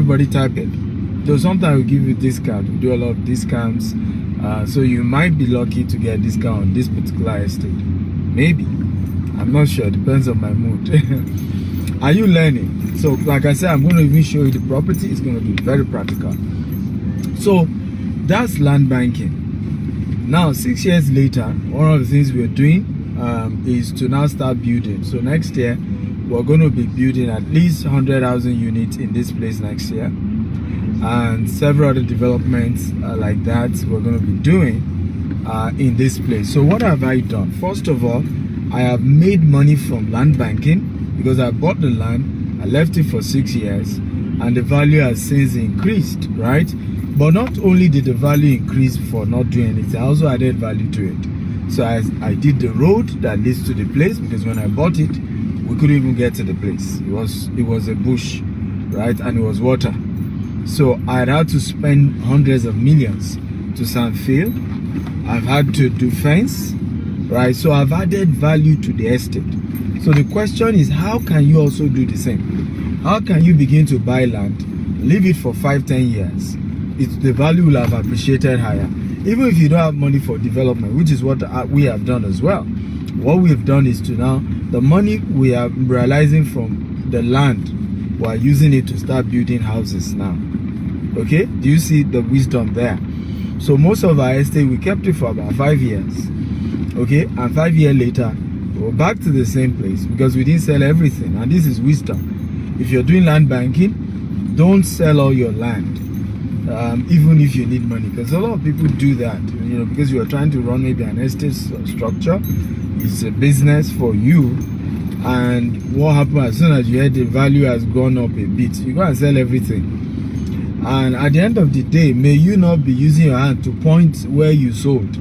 everybody type it. So sometimes we give you discount. We do a lot of discounts. So you might be lucky to get a discount on this particular estate. Maybe. I'm not sure. Depends on my mood. Are you learning? So like I said, I'm going to even show you the property. It's going to be very practical. So that's land banking. Now 6 years later, one of the things we're doing is to now start building. So next year we're going to be building at least 100,000 units in this place next year, and several other developments like that we're going to be doing in this place. So what have I done? First of all, I have made money from land banking because I bought the land, I left it for 6 years, and the value has since increased, right? But not only did the value increase for not doing anything, I also added value to it. So I did the road that leads to the place, because when I bought it, we couldn't even get to the place. It was a bush, right? And it was water. So I had to spend hundreds of millions to sand fill. I've had to do fence, right? So I've added value to the estate. So the question is, how can you also do the same? How can you begin to buy land, leave it for 5-10 years? The value will have appreciated higher, even if you don't have money for development, which is what we have done as well. What we have done is to now, the money we are realizing from the land, we are using it to start building houses now. Okay, do you see the wisdom there? So most of our estate, we kept it for about 5 years. Okay, and 5 years later we're back to the same place because we didn't sell everything. And this is wisdom. If you're doing land banking, don't sell all your land. Even if you need money, because a lot of people do that, you know, because you are trying to run maybe an estate structure. It's a business for you, and what happens as soon as you hear the value has gone up a bit, you go and sell everything. And at the end of the day, may you not be using your hand to point where you sold.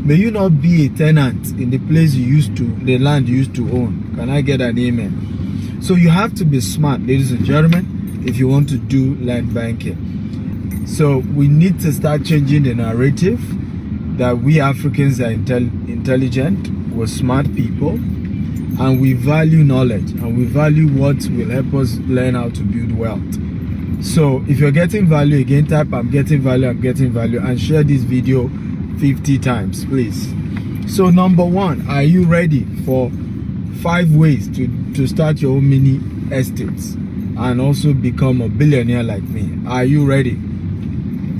May you not be a tenant in the place you used to, the land you used to own. Can I get an amen? So you have to be smart, ladies and gentlemen, if you want to do land banking. So we need to start changing the narrative that we Africans are intelligent, we're smart people, and we value knowledge, and we value what will help us learn how to build wealth. So if you're getting value, again, type I'm getting value, and share this video 50 times, please. So number one, are you ready for 5 ways to start your own mini estates and also become a billionaire like me? Are you ready?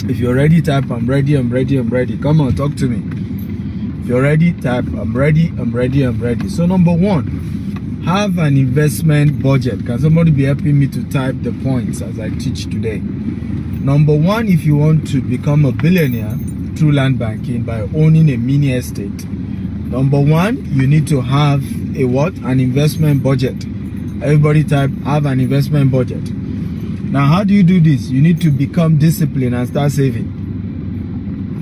If you're ready, type I'm ready. Come on, talk to me. If you're ready, type I'm ready. So number one, have an investment budget. Can somebody be helping me to type the points as I teach today? Number one, if you want to become a billionaire through land banking by owning a mini estate, number one, you need to have a what? An investment budget. Everybody type have an investment budget. Now, how do you do this? You need to become disciplined and start saving.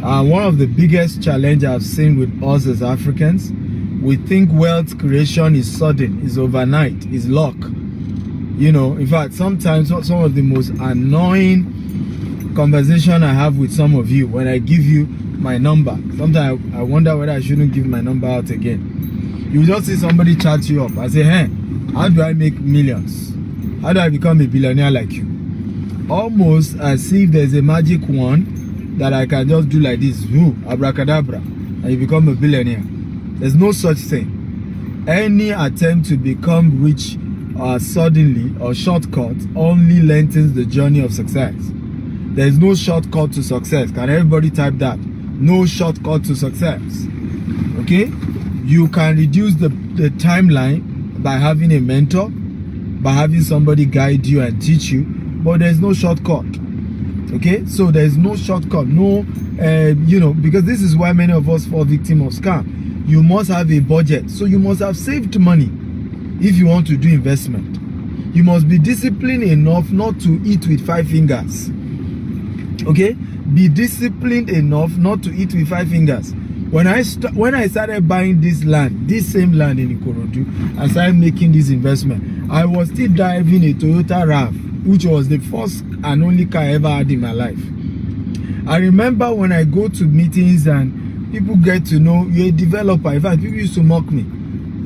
One of the biggest challenges I've seen with us as Africans, we think wealth creation is sudden, is overnight, is luck. You know, in fact, sometimes some of the most annoying conversation I have with some of you, when I give you my number, sometimes I wonder whether I shouldn't give my number out again. You just see somebody chat you up. I say, hey, how do I make millions? How do I become a billionaire like you? Almost as if there's a magic wand that I can just do like this, abracadabra, and you become a billionaire. There's no such thing. Any attempt to become rich suddenly or shortcut only lengthens the journey of success. There's no shortcut to success. Can everybody type that? No shortcut to success. Okay? You can reduce the timeline by having a mentor, by having somebody guide you and teach you, but there's no shortcut. Okay, so there's no shortcut, no you know, because this is why many of us fall victim of scam. You must have a budget, so you must have saved money if you want to do investment. You must be disciplined enough not to eat with 5 fingers. Okay, be disciplined enough not to eat with 5 fingers. When I started buying this land, this same land in Ikorodu, I started making this investment, I was still driving a Toyota RAV, which was the first and only car I ever had in my life. I remember when I go to meetings and people get to know you're a developer. In fact, people used to mock me.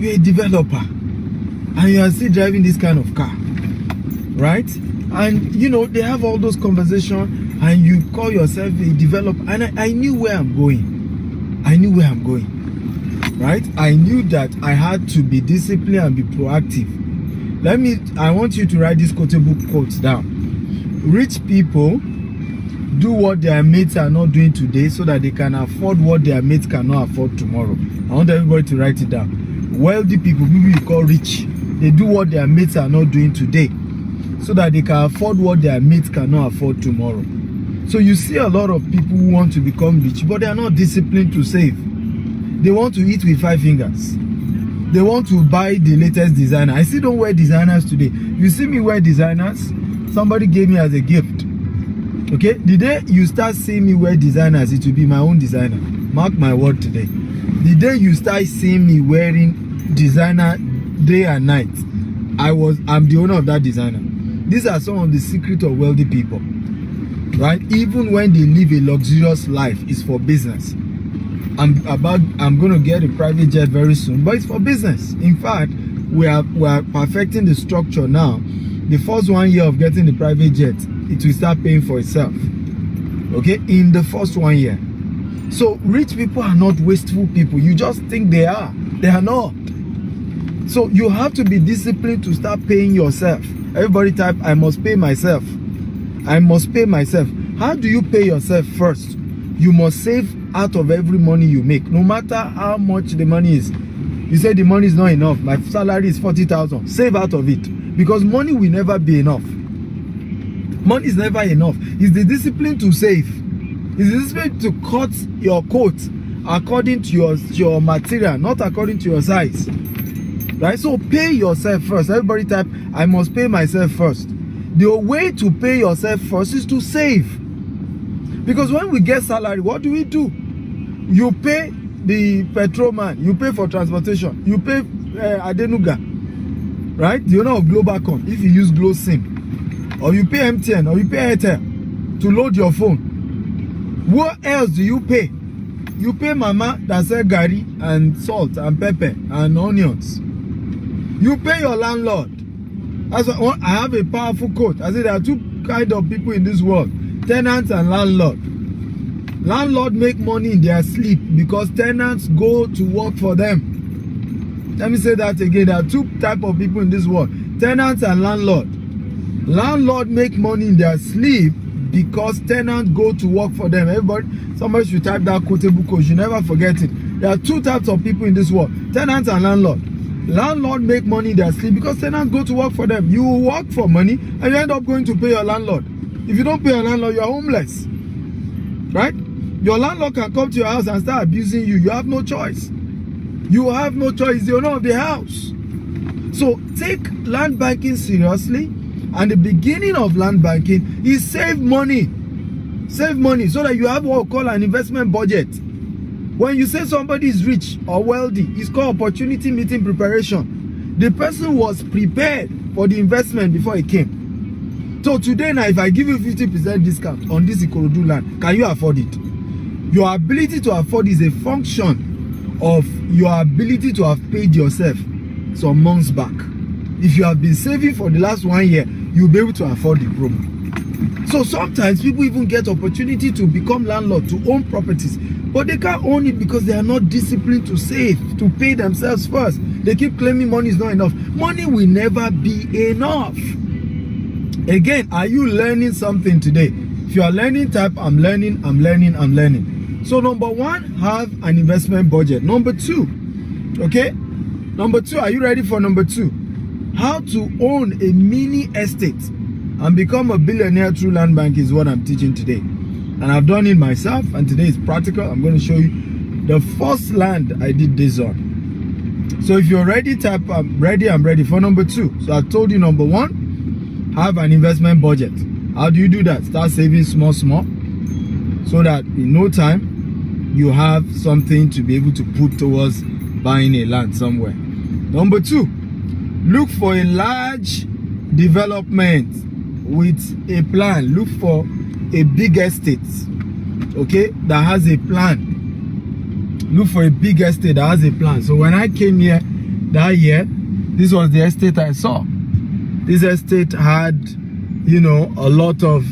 You're a developer and you are still driving this kind of car. right? And you know, they have all those conversations, and you call yourself a developer. And I knew where I'm going. I knew where I'm going, right? I knew that I had to be disciplined and be proactive. I want you to write these quotable quotes down. Rich people do what their mates are not doing today so that they can afford what their mates cannot afford tomorrow. I want everybody to write it down. Wealthy people you call rich, they do what their mates are not doing today so that they can afford what their mates cannot afford tomorrow. So you see a lot of people who want to become rich, but they are not disciplined to save. They want to eat with 5 fingers. They want to buy the latest designer. I still don't wear designers today. You see me wear designers, somebody gave me as a gift. Okay, the day you start seeing me wear designers, it will be my own designer. Mark my word today. The day you start seeing me wearing designer day and night, I'm the owner of that designer. These are some of the secrets of wealthy people, right? Even when they live a luxurious life, it's for business. I'm going to get a private jet very soon, but it's for business. In fact, we are perfecting the structure now. The first 1 year of getting the private jet, it will start paying for itself. Okay, in the first 1 year. So rich people are not wasteful people. You just think they are. They are not. So you have to be disciplined to start paying yourself. Everybody type, I must pay myself. I must pay myself. How do you pay yourself first? You must save out of every money you make, no matter how much the money is. You say the money is not enough. My salary is 40,000. Save out of it, because money will never be enough. Money is never enough. It's the discipline to save. It's the discipline to cut your coat according to your material, not according to your size. Right? So pay yourself first. Everybody type, I must pay myself first. The way to pay yourself first is to save. Because when we get salary, what do? You pay the petrol man, you pay for transportation, you pay Adenuga, right? The owner of Globacom, if you use Glo SIM, or you pay MTN, or you pay Airtel to load your phone. What else do you pay? You pay mama that sell garri and salt and pepper and onions. You pay your landlord. That's what, I have a powerful quote. I say there are two kinds of people in this world: tenants and landlord. Landlord make money in their sleep because tenants go to work for them. Let me say that again. There are two types of people in this world: tenants and landlord. Landlord make money in their sleep because tenants go to work for them. Everybody, somebody should type that quotable quote. You never forget it. There are two types of people in this world: tenants and landlord. Landlord make money in their sleep because tenants go to work for them. You work for money and you end up going to pay your landlord. If you don't pay your landlord, you are homeless. Right? Your landlord can come to your house and start abusing you. You have no choice. You have no choice. He's the owner of the house. So take land banking seriously. And the beginning of land banking is save money. Save money so that you have what we call an investment budget. When you say somebody is rich or wealthy, it's called opportunity meeting preparation. The person was prepared for the investment before it came. So today now, if I give you 50% discount on this Ikorodu land, can you afford it? Your ability to afford is a function of your ability to have paid yourself some months back. If you have been saving for the last 1 year, you'll be able to afford the promo. So sometimes people even get opportunity to become landlord, to own properties, but they can't own it because they are not disciplined to save, to pay themselves first. They keep claiming money is not enough. Money will never be enough. Again, are you learning something today? If you are learning, type I'm learning, I'm learning, I'm learning. So number one, have an investment budget. Number two, okay? Number two, are you ready for number two? How to own a mini estate and become a billionaire through land bank is what I'm teaching today. And I've done it myself, and today is practical. I'm going to show you the first land I did this on. So if you're ready, type I'm ready for number two. So I told you number one, have an investment budget. How do you do that? Start saving small, so that in no time you have something to be able to put towards buying a land somewhere. Number two, look for a large development with a plan. Look for a big estate, okay, that has a plan. Look for a big estate that has a plan. So when I came here that year, this was the estate I saw. This estate had, you know, a lot of,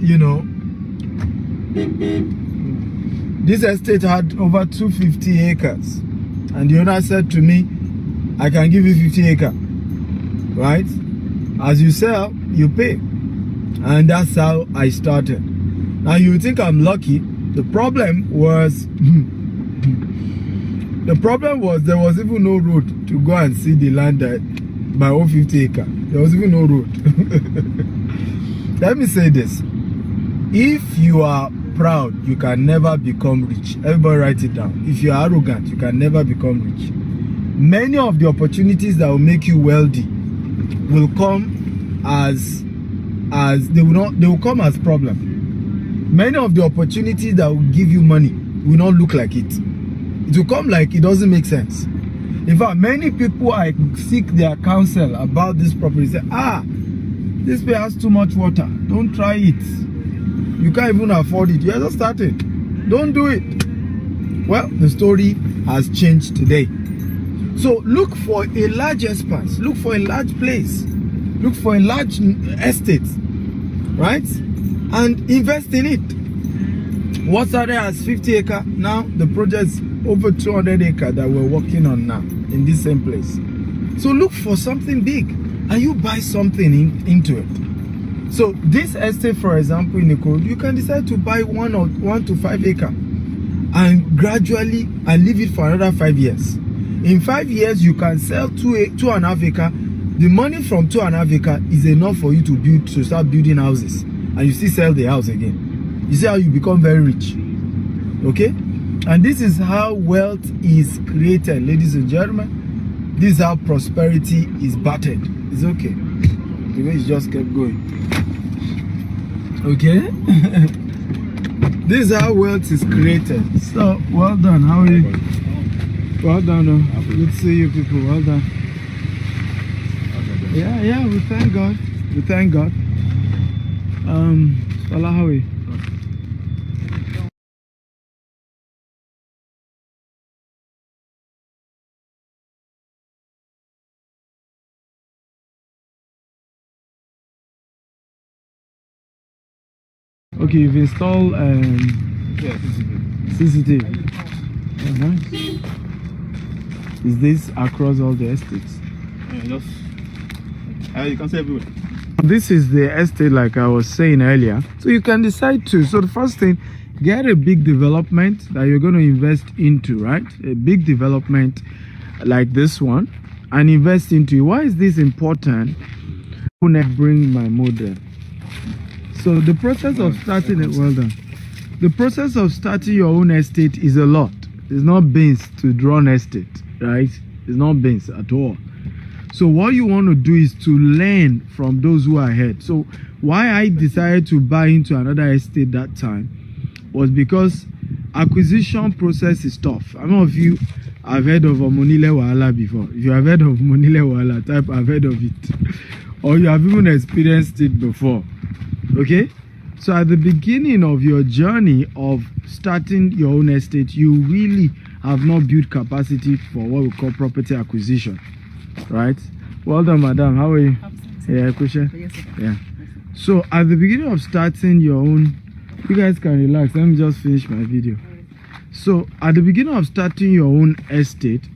you know, this estate had over 250 acres. And the owner said to me, I can give you 50 acres, right? As you sell, you pay. And that's how I started. Now you think I'm lucky. The problem was, there was even no road to go and see the land that my own 50 acre. There was even no road. Let me say this. If you are proud, you can never become rich. Everybody write it down. If you are arrogant, you can never become rich. Many of the opportunities that will make you wealthy will come as they will come as problem. Many of the opportunities that will give you money will not look like it. It will come like it doesn't make sense. In fact, many people, I seek their counsel about this property. Say, this place has too much water. Don't try it. You can't even afford it. You're just starting. Don't do it. Well, the story has changed today. So look for a large expanse. Look for a large place. Look for a large estate. Right? And invest in it. What's there as 50 acre? Now the project's over 200 acre that we're working on now in this same place. So look for something big and you buy something into it. So this estate, for example, in Ikorodu, you can decide to buy 1 to 5 acre and gradually and leave it for another 5 years. In 5 years, you can sell 2.5 acre. The money from 2.5 acre is enough for you to start building houses, and you still sell the house again. You see how you become very rich. Okay? And this is how wealth is created, ladies and gentlemen. This is how prosperity is battered. It's okay. The way it just kept going. Okay? This is how wealth is created. So, well done. How are you? Well done. Good to see you people. Well done. Yeah, we thank God. We thank God. Salah, how are you? Okay, you've installed CCTV. Oh, nice. Is this across all the estates? Yeah, you can see everywhere. This is the estate, like I was saying earlier. So you can decide to. So the first thing, get a big development that you're going to invest into, right? A big development like this one, and invest into it. Why is this important? I'm gonna bring my model. So the process of starting it, well done. The process of starting your own estate is a lot. It's not beans to draw an estate, right? It's not beans at all. So what you want to do is to learn from those who are ahead. So why I decided to buy into another estate that time was because acquisition process is tough. I don't know if you have heard of Omonile Wahala before. If you have heard of Omonile Wahala, type I've heard of it. Or you have even experienced it before. Okay? So at the beginning of your journey of starting your own estate, you really have not built capacity for what we call property acquisition. Right? Well done, madam. How are you? Yeah, question? Yes, sir. Yeah. So at the beginning of starting your own, you guys can relax. Let me just finish my video. So at the beginning of starting your own estate,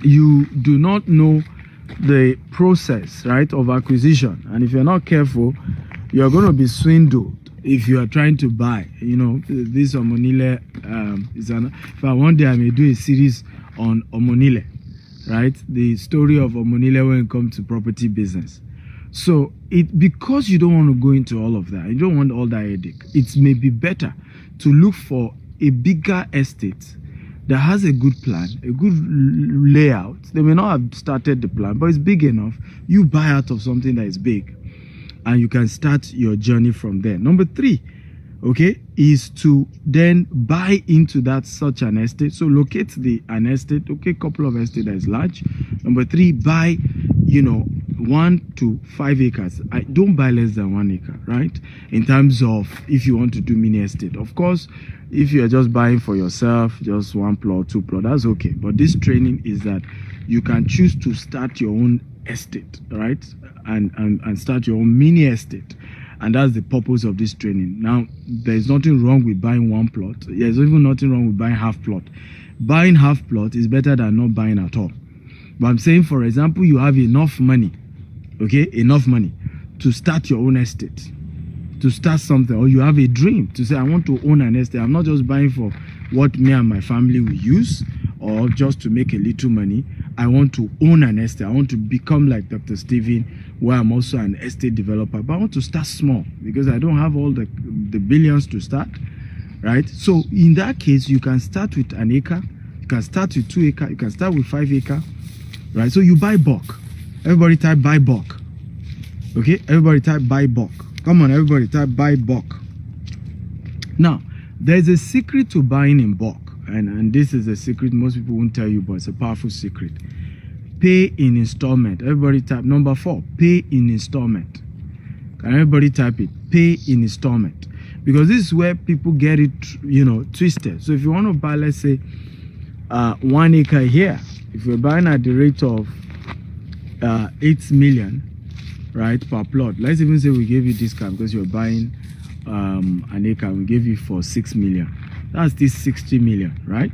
you do not know the process, right, of acquisition. And if you're not careful, you're going to be swindled if you are trying to buy. You know, this Omonile is an, if I one day I may do a series on Omonile, right? The story of Omonile when it comes to property business. So because you don't want to go into all of that, you don't want all that headache, it may be better to look for a bigger estate that has a good plan, a good layout. They may not have started the plan, but it's big enough. You buy out of something that is big, and you can start your journey from there. Number 3, okay, is to then buy into that such an estate. So locate an estate, okay, couple of estate that is large. Number 3, buy, you know, 1 to 5 acres. I don't buy less than 1 acre, right? In terms of if you want to do mini estate. Of course, if you're just buying for yourself, just 1 plot, 2 plot, that's okay. But this training is that you can choose to start your own estate, right? And start your own mini estate. And that's the purpose of this training. Now, there's nothing wrong with buying 1 plot. There's even nothing wrong with buying half plot. Buying half plot is better than not buying at all. But I'm saying, for example, you have enough money, okay, enough money to start your own estate, to start something, or you have a dream to say, I want to own an estate. I'm not just buying for what me and my family will use or just to make a little money. I want to own an estate. I want to become like Dr. Steven, where I'm also an estate developer. But I want to start small because I don't have all the billions to start, right? So in that case, you can start with 1 acre, you can start with 2 acre, you can start with 5 acre. Right, so you buy bulk. Everybody type buy bulk. Okay, everybody type buy bulk. Come on, everybody type buy bulk. Now, there's a secret to buying in bulk, and this is a secret most people won't tell you, but it's a powerful secret. Pay in installment. Everybody type number 4. Pay in installment. Can everybody type it? Pay in installment, because this is where people get it, twisted. So if you want to buy, let's say, 1 acre here. If you're buying at the rate of 8 million, right, per plot, let's even say we gave you discount because you're buying 1 acre, we gave you for 6 million. That's this 60 million, right?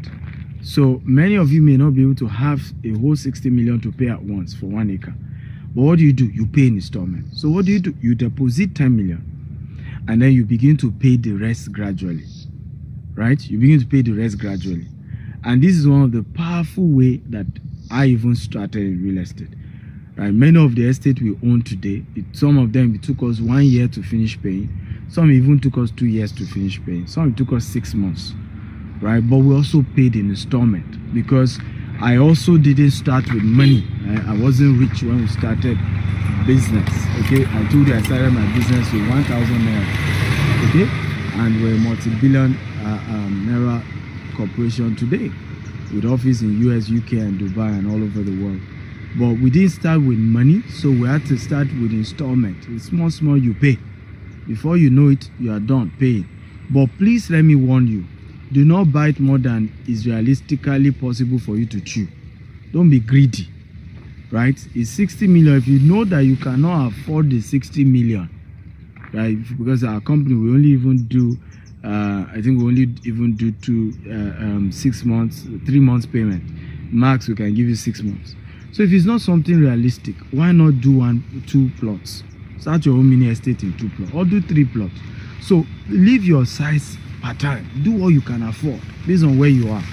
So many of you may not be able to have a whole 60 million to pay at once for 1 acre. But what do? You pay in installment. So what do? You deposit 10 million and then you begin to pay the rest gradually, right? You begin to pay the rest gradually. And this is one of the powerful way that I even started in real estate. Right? Many of the estate we own today, some of them, it took us 1 year to finish paying. Some even took us 2 years to finish paying. Some it took us 6 months. Right? But we also paid in installment because I also didn't start with money. I wasn't rich when we started business. Okay, I told you I started my business with 1,000 naira. Okay, and we're a multi-billion naira corporation today with office in US, UK, and Dubai, and all over the world. But we didn't start with money, so we had to start with installment. It's small you pay. Before you know it, you are done paying. But please let me warn you, do not buy it more than is realistically possible for you to chew. Don't be greedy, right? It's 60 million. If you know that you cannot afford the 60 million, right? Because our company, we only even do I think we only even do 6 months, 3 months payment. Max, we can give you 6 months. So if it's not something realistic, why not do 2 plots? Start your own mini estate in 2 plots or do 3 plots. So leave your size per time. Do what you can afford based on where you are.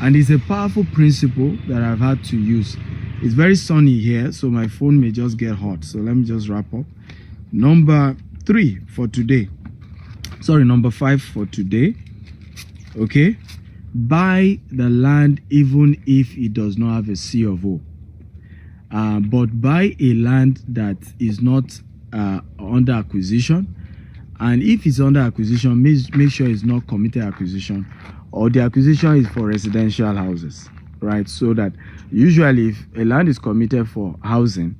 And it's a powerful principle that I've had to use. It's very sunny here, so my phone may just get hot. So let me just wrap up. Number 3 for today. Sorry, number 5 for today. Okay, buy the land even if it does not have a C of O. But buy a land that is not under acquisition, and if it's under acquisition, make sure it's not committed acquisition, or the acquisition is for residential houses, right? So that usually if a land is committed for housing,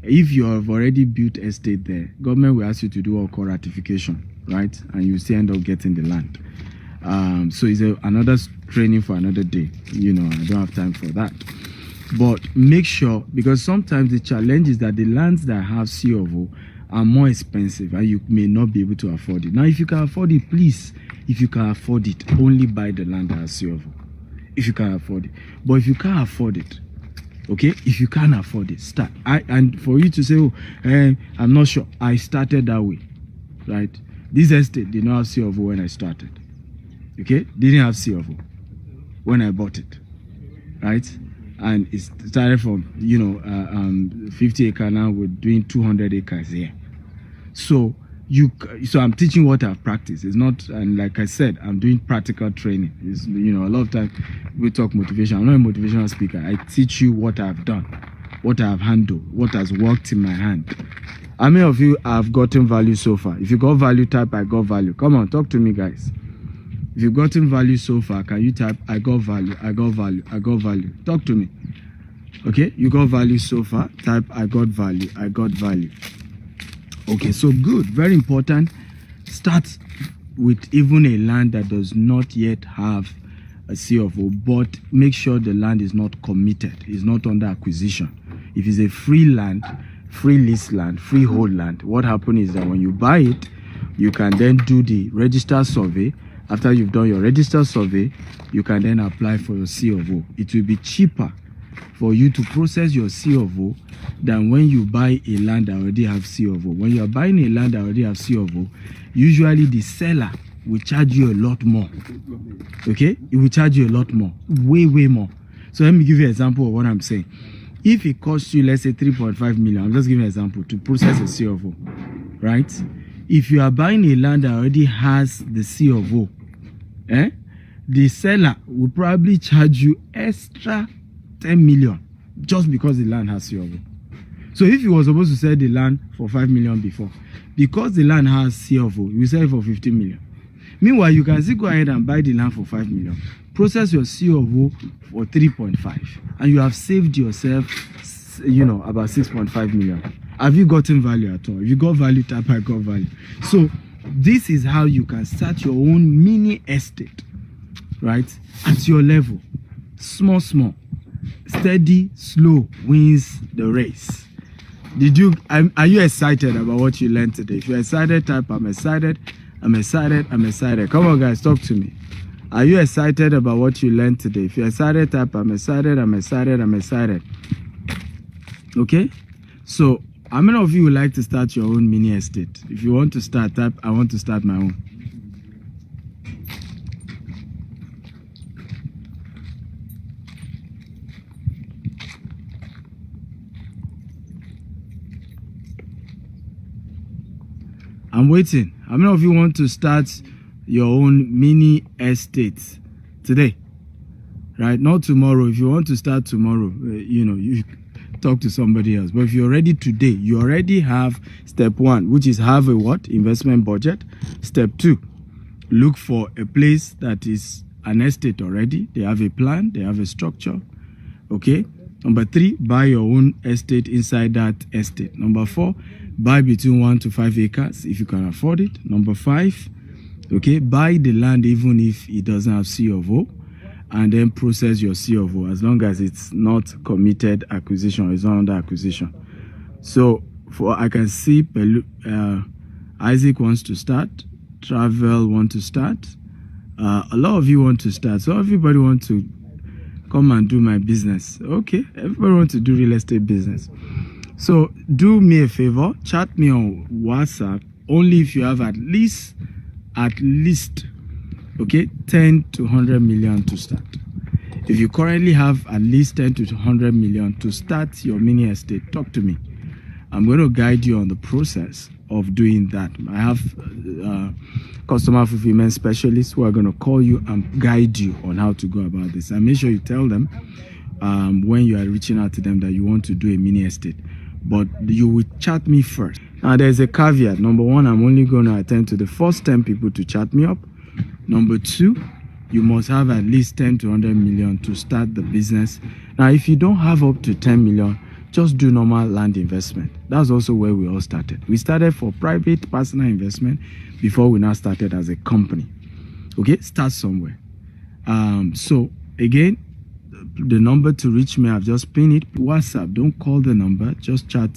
if you have already built estate there, government will ask you to do all ratification, right? And you still end up getting the land. So it's another training for another day. I don't have time for that. But make sure, because sometimes the challenge is that the lands that have C of O are more expensive and you may not be able to afford it. Now, if you can afford it, please, if you can afford it, only buy the land that has C of O. If you can afford it. But if you can't afford it, okay, if you can't afford it, start. And for you to say, I'm not sure, I started that way, right? This estate did not have C of O when I started. Okay, didn't have C of O when I bought it, right? And it started from 50 acre. Now we're doing 200 acres here. So I'm teaching what I've practiced. It's not, and like I said, I'm doing practical training. It's, a lot of time we talk motivation. I'm not a motivational speaker. I teach you what I've done, what I've handled, what has worked in my hand. How many of you have gotten value so far? If you got value, type I got value. Come on, talk to me, guys. If you've gotten value so far, can you type I got value, I got value, I got value? Talk to me. Okay, you got value so far. Type I got value. I got value. Okay, so good. Very important. Start with even a land that does not yet have a CFO, but make sure the land is not committed, is not under acquisition. If it's a free land, free lease land, freehold land, what happens is that when you buy it, you can then do the register survey. After you've done your register survey, you can then apply for your CFO. It will be cheaper for you to process your CFO than when you buy a land that already have CFO. When you are buying a land that already have CFO, usually the seller will charge you a lot more. Okay, it will charge you a lot more, way more. So let me give you an example of what I'm saying. If it costs you, let's say 3.5 million, I'm just giving an example to process a CFO, right? If you are buying a land that already has the CFO, the seller will probably charge you extra 10 million just because the land has CFO. So if you were supposed to sell the land for 5 million before, because the land has CFO, you will sell it for 15 million. Meanwhile, you can still go ahead and buy the land for 5 million, process your CFO for 3.5, and you have saved yourself, about 6.5 million. Have you gotten value at all? If you got value, type I got value. So this is how you can start your own mini estate, right? At your level, small, steady, slow wins the race. Are you excited about what you learned today? If you're excited, type I'm excited. I'm excited. Come on, guys, talk to me. Are you excited about what you learned today? If you're excited, type I'm excited. Okay? So, how many of you would like to start your own mini estate? If you want to start, type I want to start my own. I'm waiting. How many of you want to start your own mini estate today? Right? Not tomorrow. If you want to start tomorrow, you talk to somebody else. But if you're ready today, you already have step 1, which is have a what? Investment budget. Step 2, look for a place that is an estate already. They have a plan. They have a structure. Okay? Number 3, buy your own estate inside that estate. Number 4, buy between 1 to 5 acres if you can afford it. Number 5, okay, buy the land even if it doesn't have CFO, and then process your CFO as long as it's not committed acquisition, it's not under acquisition. So I can see Isaac wants to start, Travel want to start, a lot of you want to start, so everybody wants to come and do my business. Okay, everybody wants to do real estate business. So do me a favor, chat me on WhatsApp only if you have at least okay, 10 to 100 million to start. If you currently have at least 10 to 100 million to start your mini estate, talk to me. I'm going to guide you on the process of doing that. I have customer fulfillment specialists who are going to call you and guide you on how to go about this. And make sure you tell them when you are reaching out to them that you want to do a mini estate. But you will chat me first. Now, there's a caveat. Number 1, I'm only going to attend to the first 10 people to chat me up. Number 2, you must have at least 10 to 100 million to start the business. Now, if you don't have up to 10 million, just do normal land investment. That's also where we all started. We started for private personal investment before we now started as a company. Okay, start somewhere. So again, the number to reach me, I've just pinned it. WhatsApp, don't call the number, just chat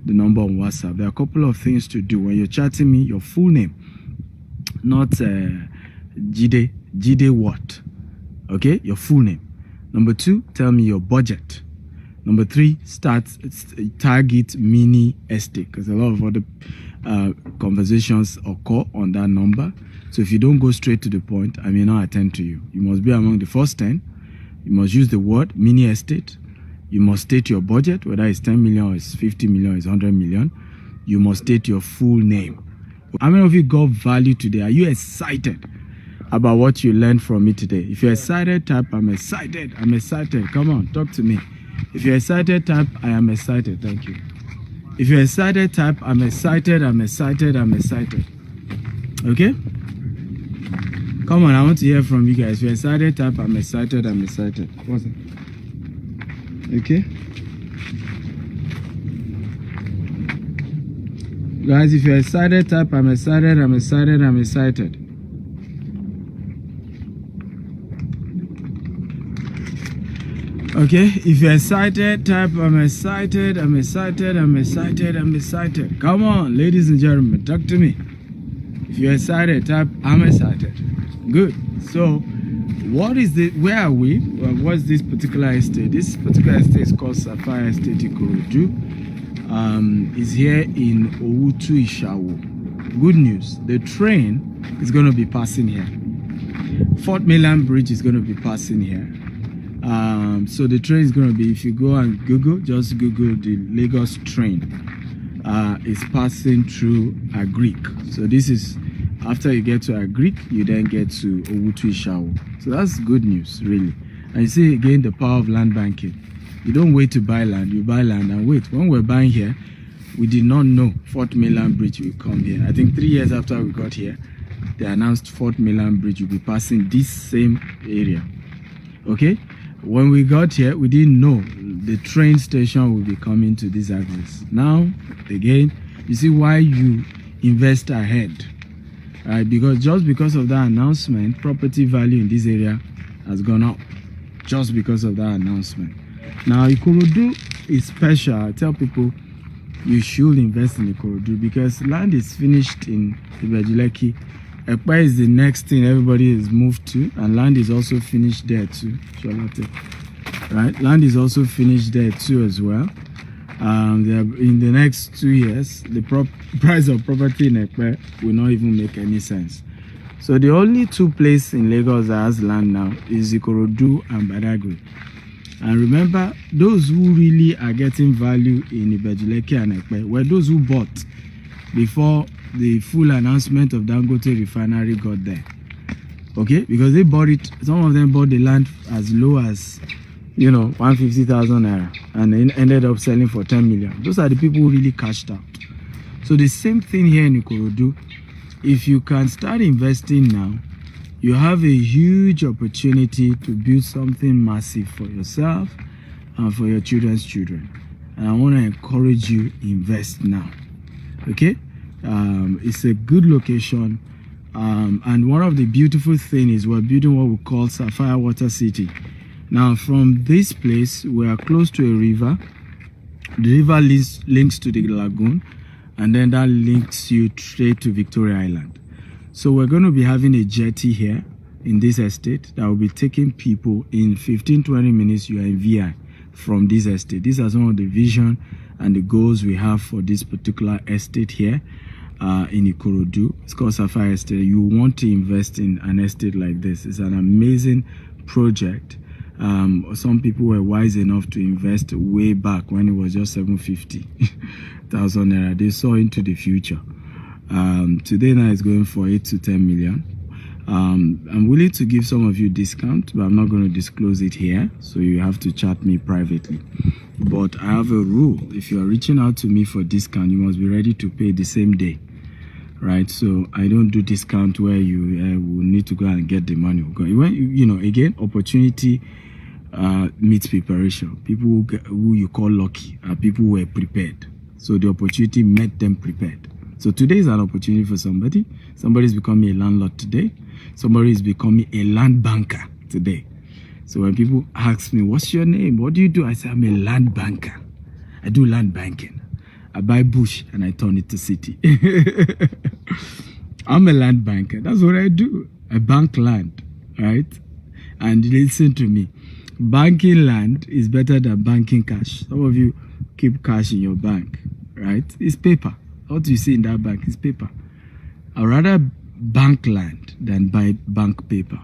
the number on WhatsApp. There are a couple of things to do. When you're chatting me, your full name, not Jide what? Okay, your full name. Number 2, tell me your budget. Number 3, target mini estate, because a lot of other conversations occur on that number. So if you don't go straight to the point, I may not attend to you. You must be among the first 10. You must use the word mini estate. You must state your budget, whether it's 10 million or it's 50 million or it's 100 million. You must state your full name. How many of you got value today? Are you excited about what you learned from me today? If you're excited, type I'm excited. I'm excited. Come on, talk to me. If you're excited, type I am excited. Thank you. If you're excited, type I'm excited. Okay? Come on, I want to hear from you guys. If you're excited, type I'm excited. What's it? Okay. Guys, if you're excited, type I'm excited, I'm excited, I'm excited. Okay, if you're excited, type I'm excited, I'm excited, I'm excited, I'm excited. Come on, ladies and gentlemen, talk to me. If you're excited, type I'm excited. Good. So, what is the, where are we? Well, what's this particular estate? This particular estate is called Sapphire Estate Ikorodu. Is here in Owutu Ishawo. Good news, the train is going to be passing here. 10Million Bridge is going to be passing here. So the train is going to be, if you go and Google, just Google the Lagos train. It's passing through Agric. So this is, after you get to Agric, you then get to Owutu Ishawo. So that's good news, really. And you see again the power of land banking. You don't wait to buy land, you buy land and wait. When we're buying here, we did not know 10Million Bridge will come here. I think 3 years after we got here, they announced 10Million Bridge will be passing this same area. Okay? When we got here, we didn't know the train station will be coming to this address. Now, again, you see why you invest ahead. Right? Because just because of that announcement, property value in this area has gone up. Just because of that announcement. Now, Ikorodu is special. I tell people you should invest in Ikorodu because land is finished in Ibejuleki. Ekpa is the next thing everybody is moved to, and land is also finished there too. Right? Land is also finished there too as well. In the next 2 years, the price of property in Ekpa will not even make any sense. So the only two places in Lagos that has land now is Ikorodu and Badagry. And remember, those who really are getting value in Ibejuleki and Ekpe were those who bought before the full announcement of Dangote refinery got there. Okay, because they bought it, some of them bought the land as low as 150,000 naira and then ended up selling for 10 million. Those are the people who really cashed out. So the same thing here in Ikorodu. If you can start investing now, you have a huge opportunity to build something massive for yourself and for your children's children. And I want to encourage you, invest now. Okay? It's a good location. And one of the beautiful things is we're building what we call Sapphire Water City. Now, from this place, we are close to a river. The river links to the lagoon, and then that links you straight to Victoria Island. So we're going to be having a jetty here in this estate that will be taking people in 15-20 minutes. You are in VI from this estate. These are some of the vision and the goals we have for this particular estate here in Ikorodu. It's called Sapphire Estate. You want to invest in an estate like this. It's an amazing project. Some people were wise enough to invest way back when it was just 750,000 naira. They saw into the future. Today now it's going for 8 to 10 million. I'm willing to give some of you discount, but I'm not going to disclose it here, so you have to chat me privately. But I have a rule: if you are reaching out to me for discount, you must be ready to pay the same day, right? So I don't do discount where you will need to go and get the money. When again, opportunity meets preparation. People who you call lucky are people who were prepared, so the opportunity met them prepared. So today is an opportunity for somebody. Somebody is becoming a landlord today. Somebody is becoming a land banker today. So when people ask me, what's your name? What do you do? I say, I'm a land banker. I do land banking. I buy bush and I turn it to city. I'm a land banker. That's what I do. I bank land, right? And listen to me. Banking land is better than banking cash. Some of you keep cash in your bank, right? It's paper. What you see in that bank is paper. I'd rather bank land than buy bank paper.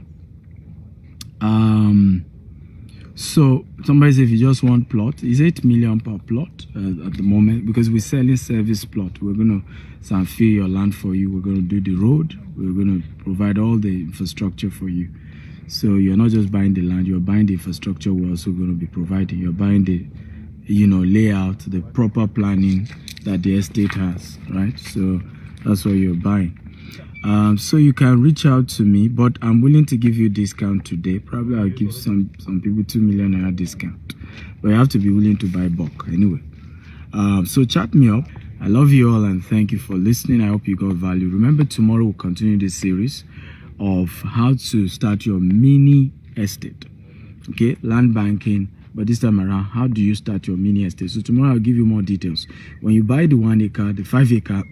So somebody says if you just want plot, it's 8 million per plot at the moment, because we're selling service plot. We're going to fill your land for you. We're going to do the road. We're going to provide all the infrastructure for you. So you're not just buying the land, you're buying the infrastructure. We're also going to be providing. You're buying the layout, the proper planning that the estate has, right? So that's what you're buying. So you can reach out to me, but I'm willing to give you discount today. Probably I'll give some people 2 million naira discount, but you have to be willing to buy bulk anyway. So chat me up. I love you all and thank you for listening. I hope you got value. Remember, tomorrow we'll continue this series of how to start your mini estate. Okay, land banking. But this time around, how do you start your mini estate? So tomorrow I'll give you more details. When you buy the 1 acre, the 5 acre,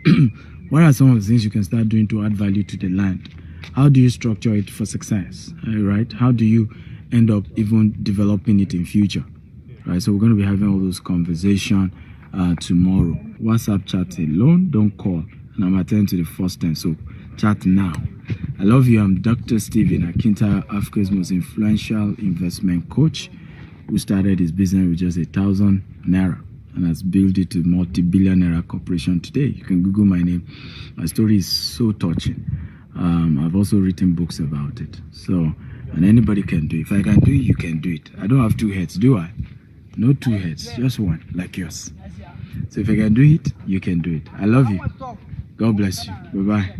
what are some of the things you can start doing to add value to the land? How do you structure it for success? Right? How do you end up even developing it in future? Right? So we're going to be having all those conversations tomorrow. WhatsApp chat alone, don't call. And I'm attending to the first time, so chat now. I love you. I'm Dr. Stephen Akinta, Africa's most influential investment coach, who started his business with just 1,000 naira and has built it to multi-billion naira corporation today. You can Google my name. My story is so touching. I've also written books about it. So, and anybody can do it. If I can do it, you can do it. I don't have 2 heads, do I? No 2 heads, just one, like yours. So if I can do it, you can do it. I love you. God bless you. Bye-bye.